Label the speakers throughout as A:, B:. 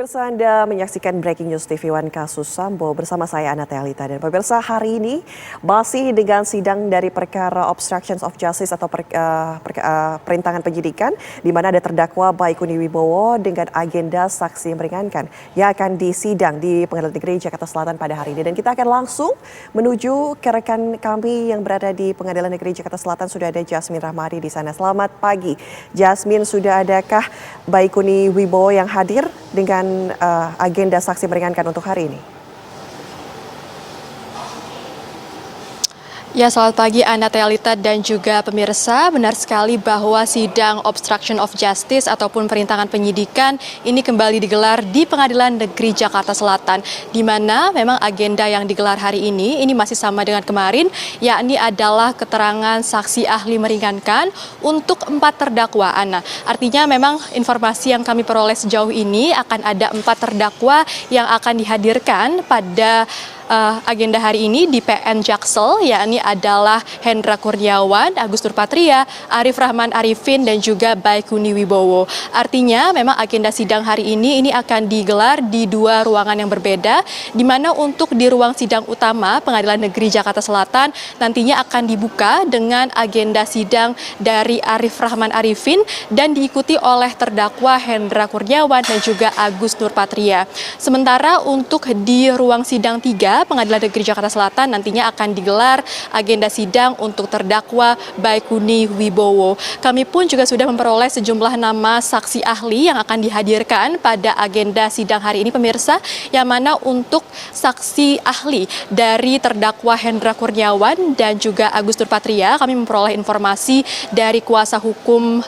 A: Pemirsa, Anda menyaksikan Breaking News TV One kasus Sambo bersama saya Ana Tealita. Dan pemirsa, hari ini masih dengan sidang dari perkara obstruction of justice atau perintangan penyidikan di mana ada terdakwa Baikuni Wibowo dengan agenda saksi meringankan yang akan disidang di Pengadilan Negeri Jakarta Selatan pada hari ini. Dan kita akan langsung menuju ke rekan kami yang berada di Pengadilan Negeri Jakarta Selatan. Sudah ada Jasmine Rahmadi di sana. Selamat pagi, Jasmine. Sudah adakah Baikuni Wibowo yang hadir dengan agenda saksi meringankan untuk hari ini?
B: Ya, selamat pagi Ana Tealita dan juga pemirsa. Benar sekali bahwa sidang obstruction of justice ataupun perintangan penyidikan ini kembali digelar di Pengadilan Negeri Jakarta Selatan, di mana memang agenda yang digelar hari ini masih sama dengan kemarin, yakni adalah keterangan saksi ahli meringankan untuk 4 terdakwa. Ana, artinya memang informasi yang kami peroleh sejauh ini akan ada 4 terdakwa yang akan dihadirkan pada agenda hari ini di PN Jaksel, yakni adalah Hendra Kurniawan, Agus Nurpatria, Arif Rahman Arifin, dan juga Baikuni Wibowo. Artinya memang agenda sidang hari ini akan digelar di 2 ruangan yang berbeda, di mana untuk di ruang sidang utama Pengadilan Negeri Jakarta Selatan nantinya akan dibuka dengan agenda sidang dari Arif Rahman Arifin dan diikuti oleh terdakwa Hendra Kurniawan dan juga Agus Nurpatria. Sementara untuk di ruang sidang 3 Pengadilan Negeri Jakarta Selatan nantinya akan digelar agenda sidang untuk terdakwa Baikuni Wibowo. Kami pun juga sudah memperoleh sejumlah nama saksi ahli yang akan dihadirkan pada agenda sidang hari ini, pemirsa, yang mana untuk saksi ahli dari terdakwa Hendra Kurniawan dan juga Agus Nurpatria, kami memperoleh informasi dari kuasa hukum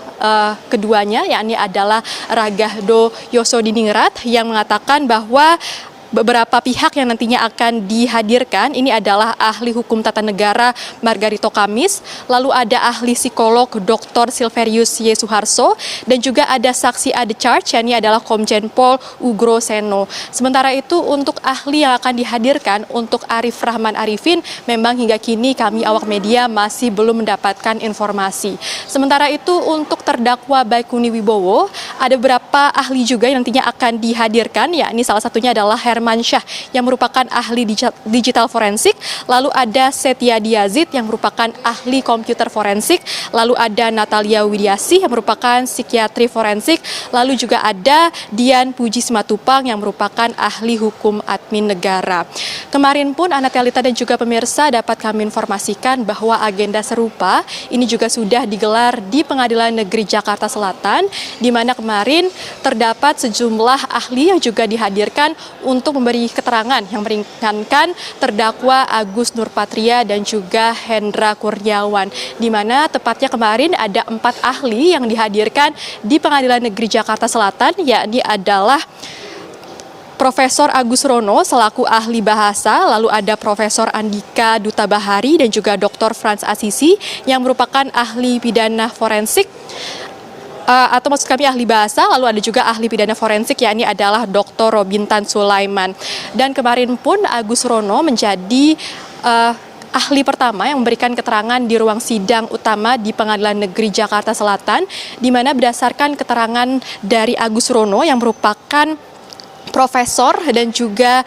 B: keduanya, yakni adalah Ragahdo Yosodiningrat, yang mengatakan bahwa beberapa pihak yang nantinya akan dihadirkan ini adalah ahli hukum tata negara Margarito Kamis, lalu ada ahli psikolog Dr. Silverius Y. Suharso, dan juga ada saksi ade charge, yakni adalah Komjen Pol Ugro Seno. Sementara itu untuk ahli yang akan dihadirkan untuk Arif Rahman Arifin, memang hingga kini kami awak media masih belum mendapatkan informasi. Sementara itu untuk terdakwa Baikuni Wibowo, ada beberapa ahli juga yang nantinya akan dihadirkan, yakni salah satunya adalah Hermansyah yang merupakan ahli digital forensik, lalu ada Setia Diazid yang merupakan ahli komputer forensik, lalu ada Natalia Widiasih yang merupakan psikiatri forensik, lalu juga ada Dian Puji Simatupang yang merupakan ahli hukum admin negara. Kemarin pun Ana Tealita dan juga pemirsa dapat kami informasikan bahwa agenda serupa ini juga sudah digelar di Pengadilan Negeri Jakarta Selatan, di mana kemarin terdapat sejumlah ahli yang juga dihadirkan untuk memberi keterangan yang meringankan terdakwa Agus Nurpatria dan juga Hendra Kurniawan, di mana tepatnya kemarin ada 4 ahli yang dihadirkan di Pengadilan Negeri Jakarta Selatan, yakni adalah Profesor Agus Rono selaku ahli bahasa, lalu ada Profesor Andika Duta Bahari dan juga Dr. Frans Asisi yang merupakan ahli pidana forensik, atau maksud kami ahli bahasa, lalu ada juga ahli pidana forensik, yakni adalah Dr. Robintan Sulaiman. Dan kemarin pun Agus Rono menjadi ahli pertama yang memberikan keterangan di ruang sidang utama di Pengadilan Negeri Jakarta Selatan, di mana berdasarkan keterangan dari Agus Rono yang merupakan profesor dan juga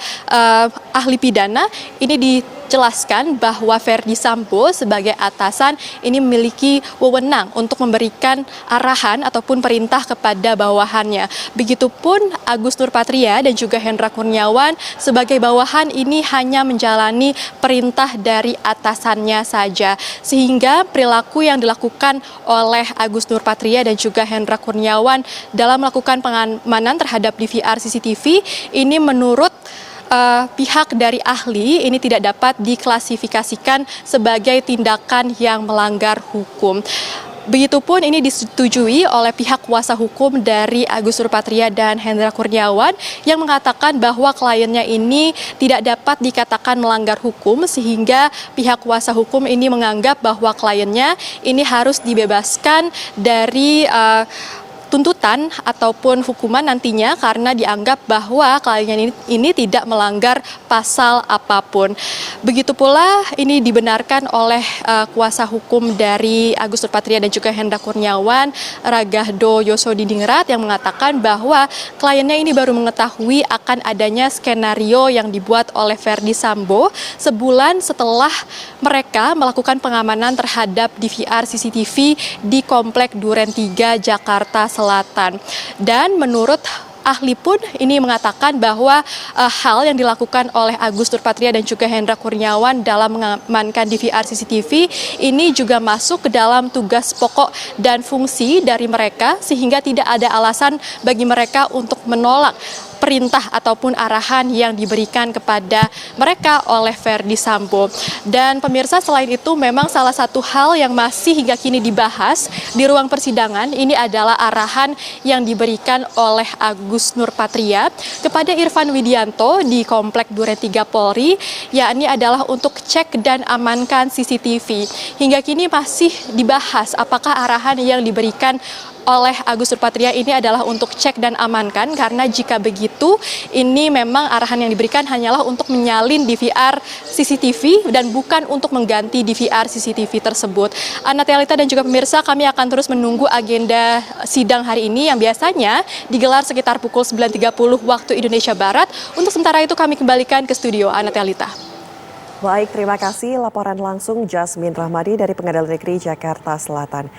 B: ahli pidana, ini dijelaskan bahwa Verdi Sambo sebagai atasan ini memiliki wewenang untuk memberikan arahan ataupun perintah kepada bawahannya. Begitupun Agus Nurpatria dan juga Hendra Kurniawan sebagai bawahan ini hanya menjalani perintah dari atasannya saja. Sehingga perilaku yang dilakukan oleh Agus Nurpatria dan juga Hendra Kurniawan dalam melakukan pengamanan terhadap DVR CCTV ini menurut pihak dari ahli ini tidak dapat diklasifikasikan sebagai tindakan yang melanggar hukum. Begitupun ini disetujui oleh pihak kuasa hukum dari Agus Nurpatria dan Hendra Kurniawan yang mengatakan bahwa kliennya ini tidak dapat dikatakan melanggar hukum, sehingga pihak kuasa hukum ini menganggap bahwa kliennya ini harus dibebaskan dari tuntutan ataupun hukuman nantinya karena dianggap bahwa kliennya ini tidak melanggar pasal apapun. Begitu pula ini dibenarkan oleh kuasa hukum dari Agus Nurpatria dan juga Hendra Kurniawan, Ragahdo Yosodiningrat, yang mengatakan bahwa kliennya ini baru mengetahui akan adanya skenario yang dibuat oleh Verdi Sambo sebulan setelah mereka melakukan pengamanan terhadap DVR CCTV di Komplek Duren 3 Jakarta Selatan. Dan menurut ahli pun ini mengatakan bahwa hal yang dilakukan oleh Agus Nurpatria dan juga Hendra Kurniawan dalam mengamankan DVR CCTV ini juga masuk ke dalam tugas pokok dan fungsi dari mereka, sehingga tidak ada alasan bagi mereka untuk menolak perintah ataupun arahan yang diberikan kepada mereka oleh Verdi Sambo. Dan pemirsa, selain itu memang salah satu hal yang masih hingga kini dibahas di ruang persidangan ini adalah arahan yang diberikan oleh Agus Nurpatria kepada Irfan Widianto di Komplek Duren 3 Polri, yakni adalah untuk cek dan amankan CCTV. Hingga kini masih dibahas apakah arahan yang diberikan oleh Agus Nurpatria ini adalah untuk cek dan amankan, karena jika begitu ini memang arahan yang diberikan hanyalah untuk menyalin DVR CCTV dan bukan untuk mengganti DVR CCTV tersebut. Anatalita dan juga pemirsa, kami akan terus menunggu agenda sidang hari ini yang biasanya digelar sekitar pukul 9.30 waktu Indonesia Barat. Untuk sementara itu kami kembalikan ke studio Anatalita.
A: Baik, terima kasih laporan langsung Jasmine Rahmadi dari Pengadilan Negeri Jakarta Selatan.